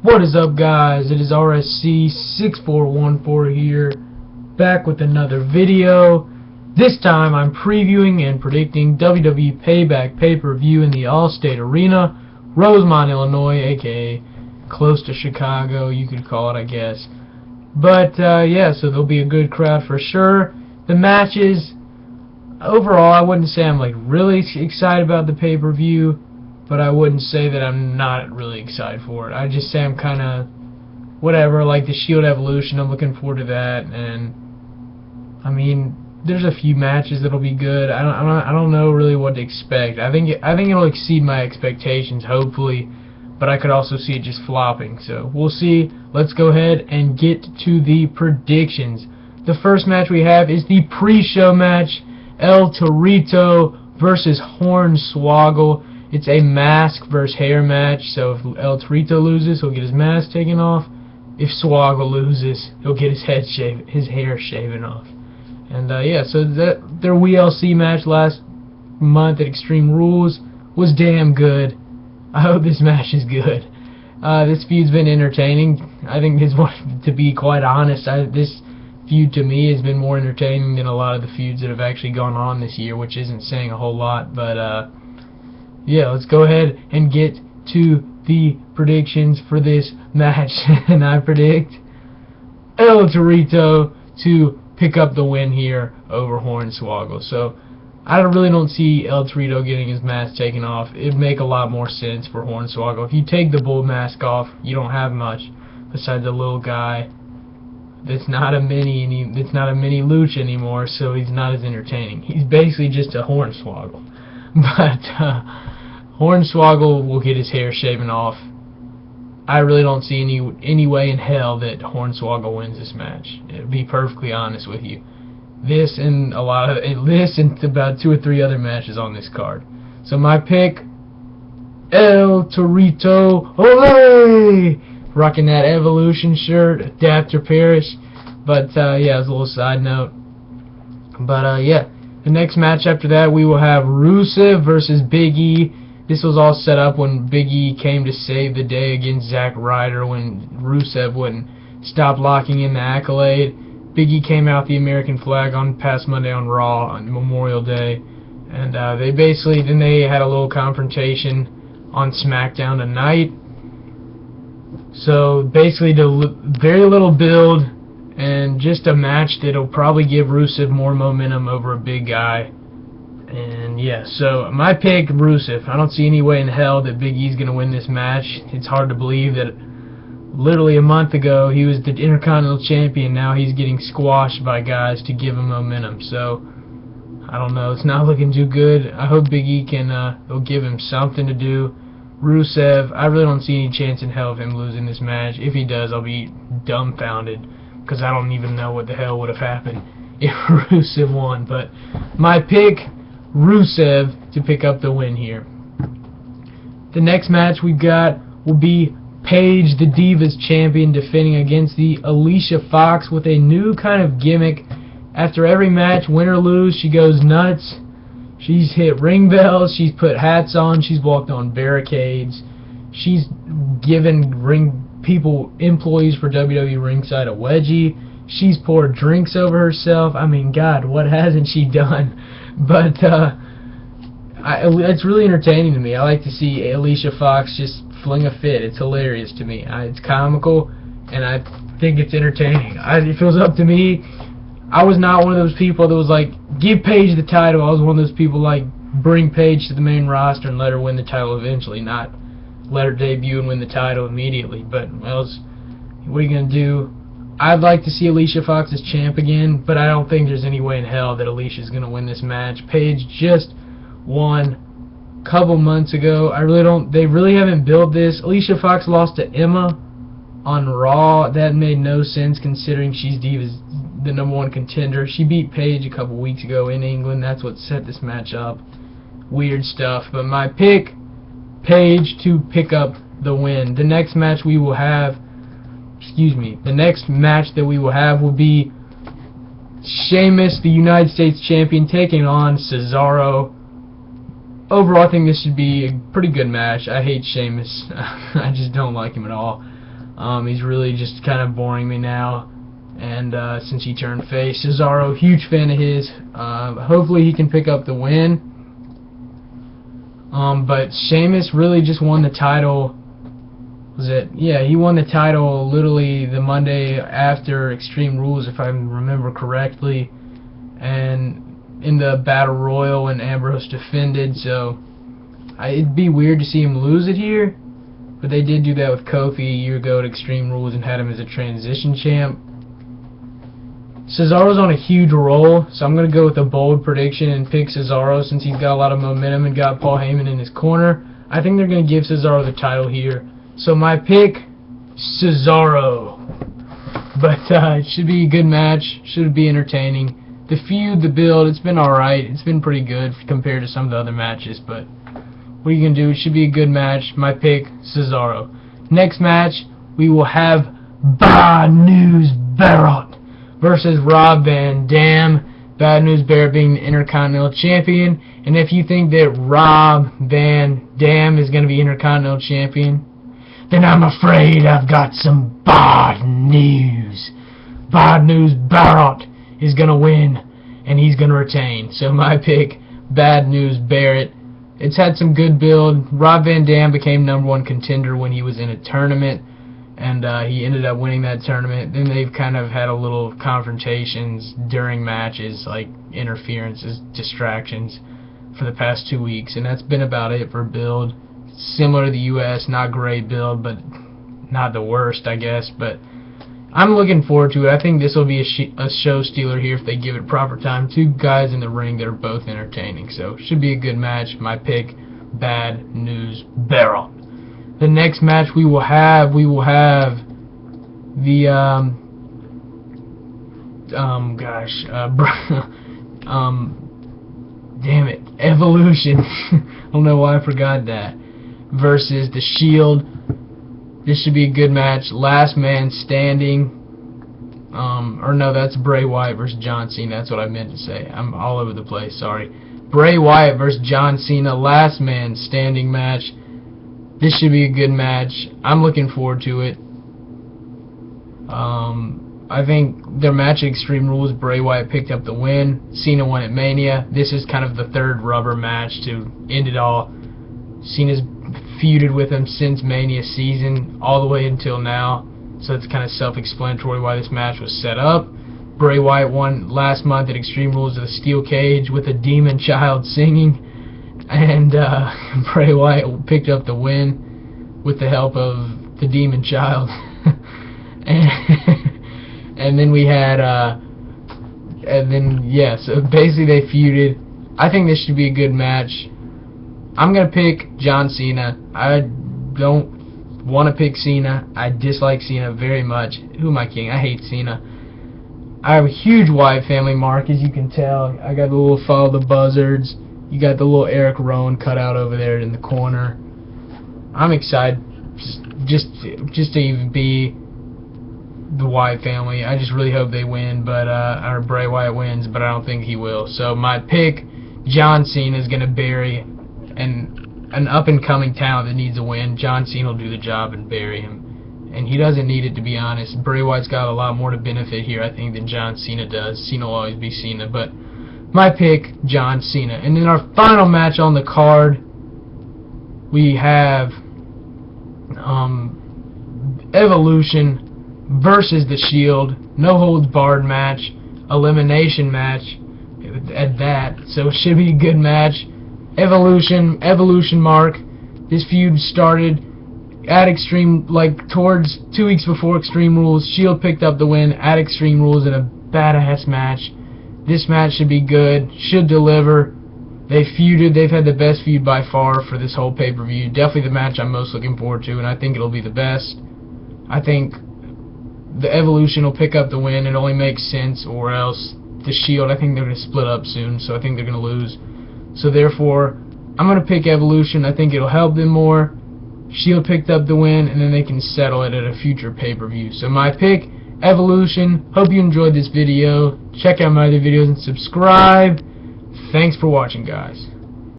What is up, guys? It is RSC6414 here, back with another video. This time I'm previewing and predicting WWE Payback pay-per-view in the Allstate Arena, Rosemont, Illinois, aka close to Chicago, you could call it, I guess. But yeah, so there'll be a good crowd for sure. The matches, overall, I wouldn't say I'm like really excited about the pay-per-view, but I wouldn't say that I'm not really excited for it. I'd just say I'm kind of whatever, like the Shield Evolution. I'm looking forward to that, and I mean, there's a few matches that'll be good. I don't know really what to expect. I think it'll exceed my expectations, hopefully, but I could also see it just flopping. So we'll see. Let's go ahead and get to the predictions. The first match we have is the pre-show match: El Torito versus Hornswoggle. It's a mask versus hair match, so if El Torito loses, he'll get his mask taken off. If Swoggle loses, he'll get his hair shaven off. And yeah, so their WLC match last month at Extreme Rules was damn good. I hope this match is good. This feud's been entertaining. I think this one, to be quite honest, this feud to me has been more entertaining than a lot of the feuds that have actually gone on this year, which isn't saying a whole lot, but yeah, let's go ahead and get to the predictions for this match. And I predict El Torito to pick up the win here over Hornswoggle. So I really don't see El Torito getting his mask taken off. It'd make a lot more sense for Hornswoggle. If you take the bull mask off, you don't have much besides a little guy that's not a mini luch anymore, so he's not as entertaining. He's basically just a Hornswoggle. But Hornswoggle will get his hair shaven off. I really don't see any way in hell that Hornswoggle wins this match, to be perfectly honest with you. This and about 2 or 3 other matches on this card. So my pick, El Torito, ole! Rocking that Evolution shirt, Adapter Parish. But yeah, as a little side note. But yeah, the next match after that we will have Rusev versus Big E. This was all set up when Big E came to save the day against Zack Ryder when Rusev wouldn't stop locking in the Accolade. Big E came out the American flag on past Monday on Raw on Memorial Day, and they had a little confrontation on SmackDown tonight. So basically, very little build and just a match that'll probably give Rusev more momentum over a big guy. And yeah, so my pick, Rusev. I don't see any way in hell that Big E's going to win this match. It's hard to believe that literally a month ago he was the Intercontinental Champion. Now he's getting squashed by guys to give him momentum. So I don't know. It's not looking too good. I hope Big E can will give him something to do. Rusev, I really don't see any chance in hell of him losing this match. If he does, I'll be dumbfounded, because I don't even know what the hell would have happened if Rusev won. But my pick, Rusev to pick up the win here. The next match we've got will be Paige, the Divas Champion, defending against the Alicia Fox with a new kind of gimmick. After every match, win or lose, she goes nuts. She's hit ring bells, she's put hats on, she's walked on barricades, she's given employees for WWE ringside a wedgie, she's poured drinks over herself. I mean, God, what hasn't she done? But it's really entertaining to me. I like to see Alicia Fox just fling a fit. It's hilarious to me. It's comical, and I think it's entertaining. If it was up to me, I was not one of those people that was like, give Paige the title. I was one of those people like, bring Paige to the main roster and let her win the title eventually, not let her debut and win the title immediately. But what are you going to do? I'd like to see Alicia Fox as champ again, but I don't think there's any way in hell that Alicia's going to win this match. Paige just won a couple months ago. They really haven't built this. Alicia Fox lost to Emma on Raw. That made no sense considering she's the #1 contender. She beat Paige a couple weeks ago in England. That's what set this match up. Weird stuff. But my pick, Paige to pick up the win. The next match that we will have will be Sheamus, the United States Champion, taking on Cesaro. Overall, I think this should be a pretty good match. I hate Sheamus. I just don't like him at all. He's really just kind of boring me now. And since he turned face, Cesaro, huge fan of his. Hopefully he can pick up the win. But Sheamus really just won the title. Yeah, he won the title literally the Monday after Extreme Rules, if I remember correctly, and in the Battle Royal when Ambrose defended. So it'd be weird to see him lose it here, but they did do that with Kofi a year ago at Extreme Rules and had him as a transition champ. Cesaro's on a huge roll, so I'm going to go with a bold prediction and pick Cesaro since he's got a lot of momentum and got Paul Heyman in his corner. I think they're going to give Cesaro the title here. So my pick, Cesaro. But it should be a good match. Should be entertaining. The feud, the build, it's been alright. It's been pretty good compared to some of the other matches. But what are you going to do? It should be a good match. My pick, Cesaro. Next match, we will have Bad News Barrett versus Rob Van Dam. Bad News Barrett being the Intercontinental Champion. And if you think that Rob Van Dam is going to be Intercontinental Champion, then I'm afraid I've got some bad news. Bad News Barrett is going to win, and he's going to retain. So my pick, Bad News Barrett. It's had some good build. Rob Van Dam became #1 contender when he was in a tournament, and he ended up winning that tournament. Then they've kind of had a little confrontations during matches, like interferences, distractions, for the past 2 weeks, and that's been about it for build. Similar to the US, not great build, but not the worst, I guess. But I'm looking forward to it. I think this will be a show stealer here if they give it proper time. Two guys in the ring that are both entertaining, so should be a good match. My pick, Bad News Barrett. The next match we will have the damn it, Evolution. I don't know why I forgot that. Versus the Shield. This should be a good match. Last man standing. Or no, that's Bray Wyatt versus John Cena. That's what I meant to say. I'm all over the place. Sorry. Bray Wyatt versus John Cena. Last man standing match. This should be a good match. I'm looking forward to it. I think their match at Extreme Rules, Bray Wyatt picked up the win. Cena won at Mania. This is kind of the third rubber match to end it all. Cena's feuded with him since Mania season all the way until now, so it's kind of self-explanatory why this match was set up. Bray Wyatt won last month at Extreme Rules of the Steel Cage with a demon child singing, and Bray Wyatt picked up the win with the help of the demon child. And then we had so basically they feuded. I think this should be a good match. I'm going to pick John Cena. I don't want to pick Cena. I dislike Cena very much. Who am I kidding? I hate Cena. I have a huge Wyatt family mark, as you can tell. I got the little Follow the Buzzards. You got the little Eric Rowan cut out over there in the corner. I'm excited just to even be the Wyatt family. I just really hope they win, but or Bray Wyatt wins, but I don't think he will. So my pick, John Cena, is going to bury an up-and-coming talent that needs a win. John Cena will do the job and bury him. And he doesn't need it, to be honest. Bray Wyatt's got a lot more to benefit here, I think, than John Cena does. Cena will always be Cena, but my pick, John Cena. And then our final match on the card, we have Evolution versus the Shield. No holds barred match. Elimination match at that. So it should be a good match. Evolution mark. This feud started at towards 2 weeks before Extreme Rules. Shield picked up the win at Extreme Rules in a badass match. This match should be good, should deliver. They feuded. They've had the best feud by far for this whole pay-per-view. Definitely the match I'm most looking forward to, and I think it'll be the best. I think the Evolution will pick up the win. It only makes sense, or else the Shield, I think they're going to split up soon, so I think they're going to lose. So therefore, I'm going to pick Evolution. I think it'll help them more. Shield picked up the win, and then they can settle it at a future pay-per-view. So my pick, Evolution. Hope you enjoyed this video. Check out my other videos and subscribe. Thanks for watching, guys.